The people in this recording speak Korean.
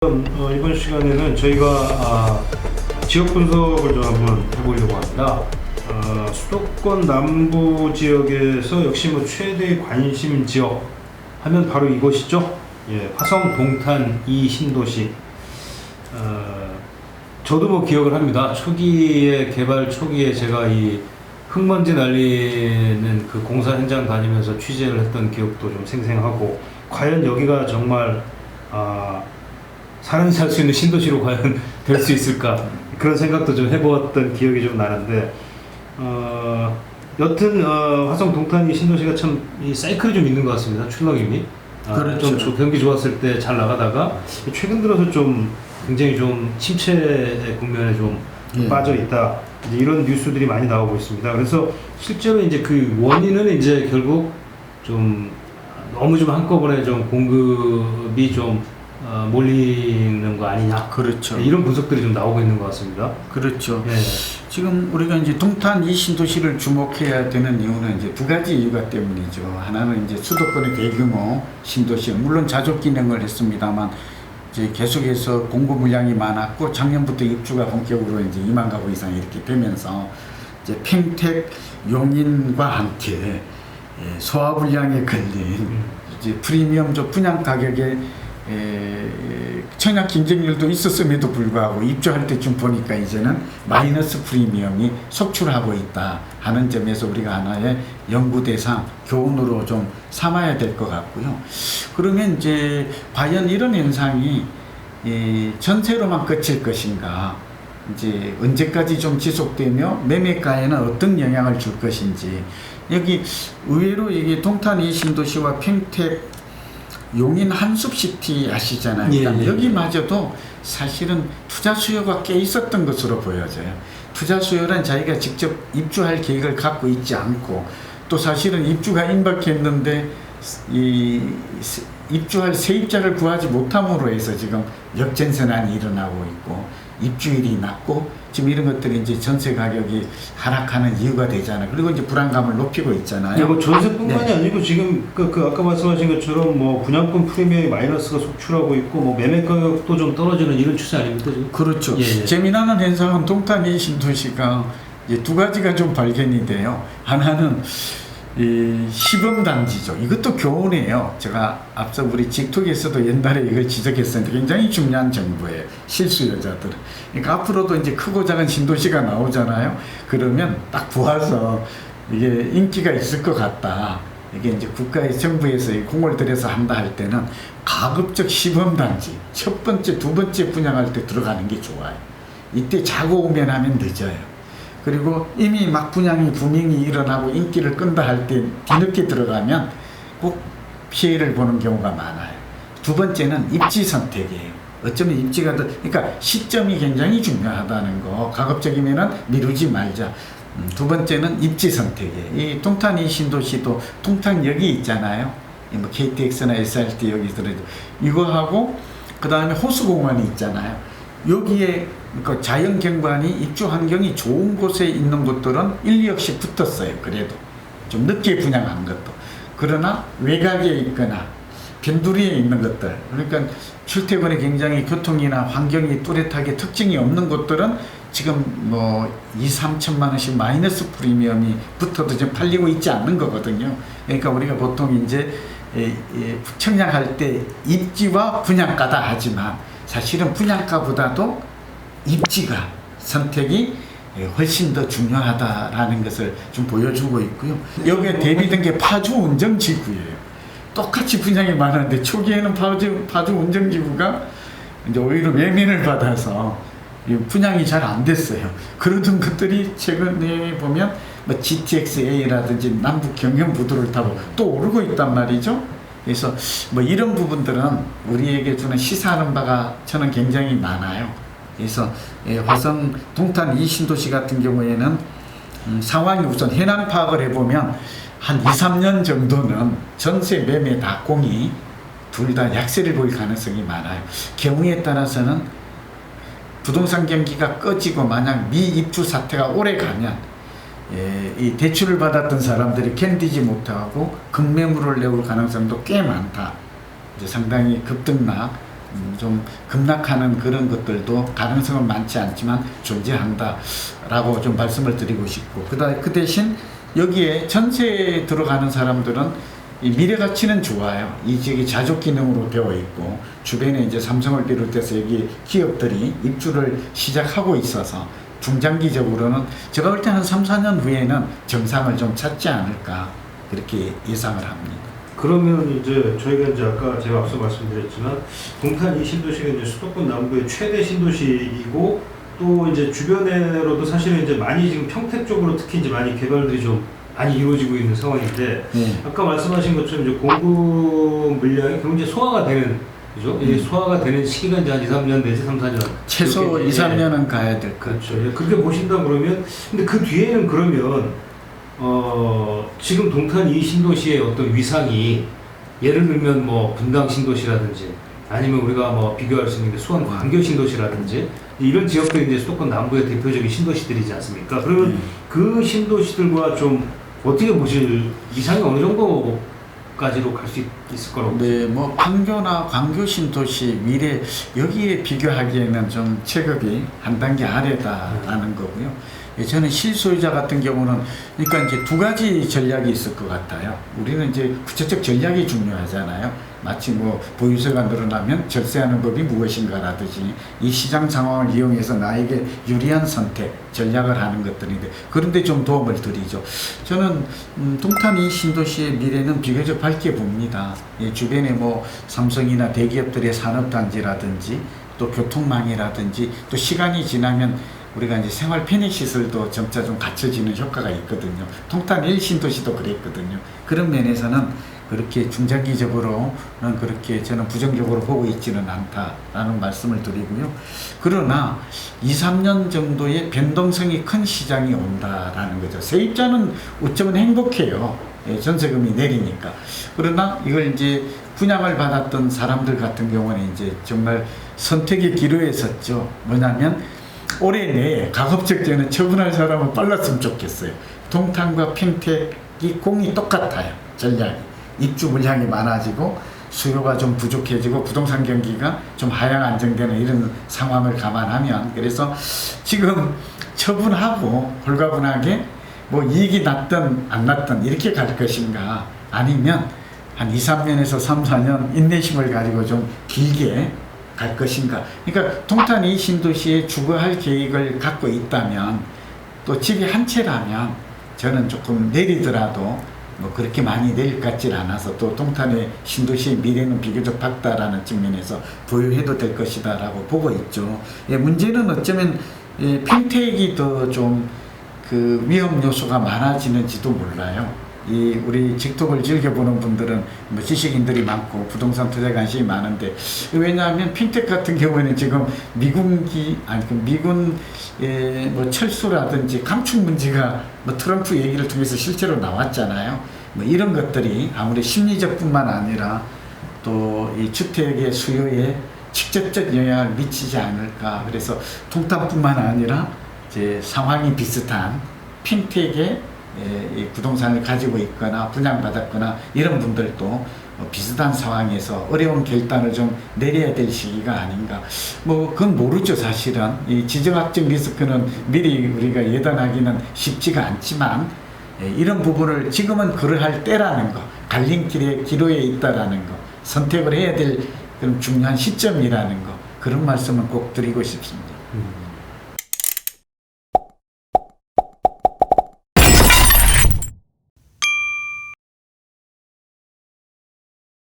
이번 시간에는 저희가 지역 분석을 좀 한번 해보려고 합니다. 수도권 남부 지역에서 역시 뭐 최대의 관심 지역 하면 바로 이곳이죠. 예, 화성 동탄 이 신도시. 저도 뭐 기억을 합니다. 초기에 개발 초기에 제가 이 흙먼지 날리는 그 공사 현장 다니면서 취재를 했던 기억도 좀 생생하고, 과연 여기가 정말 사람이 살 수 있는 신도시로 과연 될 수 있을까, 그런 생각도 좀 해보았던 기억이 좀 나는데, 여튼 화성 동탄이 신도시가 참 이 사이클이 좀 있는 것 같습니다. 출렁임이 그렇죠. 좀 경기 좋았을 때 잘 나가다가 최근 들어서 좀 굉장히 좀 침체의 국면에 좀 빠져 있다, 이제 이런 뉴스들이 많이 나오고 있습니다. 그래서 실제로 이제 그 원인은 이제 결국 좀 너무 좀 한꺼번에 좀 공급이 좀 몰리는 거 아니냐. 그렇죠. 이런 분석들이 좀 나오고 있는 것 같습니다. 그렇죠. 네. 지금 우리가 이제 동탄 이 신도시를 주목해야 되는 이유는 이제 두 가지 이유가 때문이죠. 하나는 이제 수도권의 대규모 신도시, 물론 자족 기능을 했습니다만 이제 계속해서 공급 물량이 많았고, 작년부터 입주가 본격으로 이제 2만 가구 이상 이렇게 되면서 이제 평택, 용인과 함께 소화 불량에 걸린 이제 프리미엄적 분양 가격에 청약 경쟁률도 있었음에도 불구하고 입주할 때쯤 보니까 이제는 마이너스 프리미엄이 속출하고 있다 하는 점에서 우리가 하나의 연구 대상, 교훈으로 좀 삼아야 될 것 같고요. 그러면 이제 과연 이런 현상이 전세로만 그칠 것인가, 이제 언제까지 좀 지속되며 매매가에는 어떤 영향을 줄 것인지. 여기 의외로 이게 동탄 이 신도시와 평택, 용인 한숲시티 아시잖아요. 예. 여기마저도 사실은 투자 수요가 꽤 있었던 것으로 보여져요. 투자 수요란 자기가 직접 입주할 계획을 갖고 있지 않고, 또 사실은 입주가 임박했는데 입주할 세입자를 구하지 못함으로 해서 지금 역전선환이 일어나고 있고, 입주율이 낮고, 지금 이런 것들이 이제 전세 가격이 하락하는 이유가 되잖아요. 그리고 이제 불안감을 높이고 있잖아요. 뭐 전세뿐만이 아니고 지금 그 아까 말씀하신 것처럼 뭐 분양권 프리미엄이 마이너스가 속출하고 있고, 뭐 매매 가격도 좀 떨어지는 이런 추세 아닙니까 지금? 그렇죠. 예. 재미나는 현상은 동탄 이 신도시가 이제 두 가지가 좀 발견이 돼요. 하나는 이 시범단지죠. 이것도 교훈이에요. 제가 앞서 우리 직톡에서도 옛날에 이걸 지적했었는데 굉장히 중요한 정보예요. 실수요자들. 그러니까 앞으로도 이제 크고 작은 신도시가 나오잖아요. 그러면 딱 보아서 이게 인기가 있을 것 같다. 이게 이제 국가의 정부에서 공을 들여서 한다 할 때는 가급적 시범단지, 첫 번째, 두 번째 분양할 때 들어가는 게 좋아요. 이때 자고 오면 하면 늦어요. 그리고 이미 막 분양이 부밍이 일어나고 인기를 끈다 할 때 뒤늦게 들어가면 꼭 피해를 보는 경우가 많아요. 두 번째는 입지 선택이에요. 어쩌면 입지가 그러니까 시점이 굉장히 중요하다는 거. 가급적이면은 미루지 말자. 두 번째는 입지 선택이에요. 이 동탄 이 신도시도 동탄역이 있잖아요. 뭐 KTX나 SRT 여기 들어죠. 이거하고 그 다음에 호수공원이 있잖아요. 여기에 그러니까 자연경관이 입주 환경이 좋은 곳에 있는 곳들은 1, 2억씩 붙었어요. 그래도 좀 늦게 분양한 것도. 그러나 외곽에 있거나 변두리에 있는 것들, 그러니까 출퇴근에 굉장히 교통이나 환경이 뚜렷하게 특징이 없는 곳들은 지금 뭐 2, 3천만 원씩 마이너스 프리미엄이 붙어도 지금 팔리고 있지 않는 거거든요. 그러니까 우리가 보통 이제 청약할 때 입지와 분양가다 하지만 사실은 분양가보다도 입지가 선택이 훨씬 더 중요하다라는 것을 좀 보여주고 있고요. 여기에 대비된 게 파주 운정지구예요. 똑같이 분양이 많았는데 초기에는 파주 운정지구가 이제 오히려 외면을 받아서 분양이 잘 안 됐어요. 그러던 것들이 최근에 보면 뭐 GTX-A라든지 남북 경연부두를 타고 또 오르고 있단 말이죠. 그래서 뭐 이런 부분들은 우리에게 주는 시사하는 바가 저는 굉장히 많아요. 그래서 화성 동탄 이 신도시 같은 경우에는 상황이 우선 현황 파악을 해보면 한 2, 3년 정도는 전세 매매 낙공이 둘 다 약세를 보일 가능성이 많아요. 경우에 따라서는 부동산 경기가 꺼지고 만약 미입주 사태가 오래 가면 이 대출을 받았던 사람들이 견디지 못하고 급매물을 내올 가능성도 꽤 많다. 이제 상당히 급등락 좀 급락하는 그런 것들도 가능성은 많지 않지만 존재한다라고 좀 말씀을 드리고 싶고, 그 대신 여기에 전세에 들어가는 사람들은 이 미래 가치는 좋아요. 이 지역이 자족 기능으로 되어 있고 주변에 이제 삼성을 비롯해서 여기 기업들이 입주를 시작하고 있어서 중장기적으로는 제가 볼 때 한 3, 4년 후에는 정상을 좀 찾지 않을까 그렇게 예상을 합니다. 그러면 이제 저희가 이제 아까 제가 앞서 말씀드렸지만 동탄 이 신도시가 이제 수도권 남부의 최대 신도시이고 또 이제 주변으로도 사실은 이제 많이 지금 평택 쪽으로 특히 이제 많이 개발들이 좀 많이 이루어지고 있는 상황인데 아까 말씀하신 것처럼 이제 공급 물량이 그럼 이제 소화가 되는 그죠? 이 소화가 되는 시기가 이제 한 2, 3년 내지 3, 4년 최소 2, 3년은 가야 될 것. 그렇죠. 예, 그렇게 보신다 그러면 근데 그 뒤에는 그러면 지금 동탄 이 신도시의 어떤 위상이 예를 들면 뭐 분당 신도시라든지 아니면 우리가 뭐 비교할 수 있는 게 수원 광교 신도시라든지 이런 지역들이 이제 수도권 남부의 대표적인 신도시들이지 않습니까? 그러면 그 신도시들과 좀 어떻게 보실 위상이 어느 정도까지로 갈 수 있을 거라고? 네, 뭐 판교나 광교 신도시 미래 여기에 비교하기에는 좀 체급이 한 단계 아래다라는 거고요. 저는 실소유자 같은 경우는 그러니까 이제 두 가지 전략이 있을 것 같아요. 우리는 이제 구체적 전략이 중요하잖아요. 마치 뭐 보유세가 늘어나면 절세하는 법이 무엇인가라든지 이 시장 상황을 이용해서 나에게 유리한 선택, 전략을 하는 것들인데 그런데 좀 도움을 드리죠. 저는 동탄 이 신도시의 미래는 비교적 밝게 봅니다. 예, 주변에 뭐 삼성이나 대기업들의 산업단지라든지 또 교통망이라든지 또 시간이 지나면 우리가 이제 생활 편의 시설도 점차 좀 갖춰지는 효과가 있거든요. 동탄 1신도시도 그랬거든요. 그런 면에서는 그렇게 중장기적으로는 그렇게 저는 부정적으로 보고 있지는 않다라는 말씀을 드리고요. 그러나 2, 3년 정도의 변동성이 큰 시장이 온다라는 거죠. 세입자는 어쩌면 행복해요. 예, 전세금이 내리니까. 그러나 이걸 이제 분양을 받았던 사람들 같은 경우는 이제 정말 선택의 기로에 섰죠. 뭐냐면 올해 내에 가급적이면 처분할 사람은 빨랐으면 좋겠어요. 동탄과 평택이 공이 똑같아요. 전략이. 입주 물량이 많아지고 수요가 좀 부족해지고 부동산 경기가 좀 하향 안정되는 이런 상황을 감안하면 그래서 지금 처분하고 홀가분하게 뭐 이익이 났든 안 났든 이렇게 갈 것인가 아니면 한 2, 3년에서 3, 4년 인내심을 가지고 좀 길게 갈 것인가. 그러니까 동탄 이 신도시에 주거할 계획을 갖고 있다면 또 집이 한 채라면 저는 조금 내리더라도 뭐 그렇게 많이 내릴 것 같지 않아서 또 동탄의 신도시의 미래는 비교적 밝다라는 측면에서 보유해도 될 것이다 라고 보고 있죠. 예, 문제는 어쩌면 평택이 더 좀 그 위험 요소가 많아지는지도 몰라요. 이 우리 직독을 즐겨보는 분들은 뭐 지식인들이 많고 부동산 투자에 관심이 많은데 왜냐하면 평택 같은 경우에는 지금 미군 뭐 철수라든지 감축 문제가 뭐 트럼프 얘기를 통해서 실제로 나왔잖아요. 뭐 이런 것들이 아무리 심리적뿐만 아니라 또 이 주택의 수요에 직접적 영향을 미치지 않을까. 그래서 동탄뿐만 아니라 이제 상황이 비슷한 평택의 부동산을 가지고 있거나 분양받았거나 이런 분들도 비슷한 상황에서 어려운 결단을 좀 내려야 될 시기가 아닌가. 뭐 그건 모르죠. 사실은 이 지정학적 리스크는 미리 우리가 예단하기는 쉽지가 않지만 이런 부분을 지금은 그러할 때라는 거, 갈림길의 기로에 있다라는 거, 선택을 해야 될 그런 중요한 시점이라는 거, 그런 말씀을 꼭 드리고 싶습니다.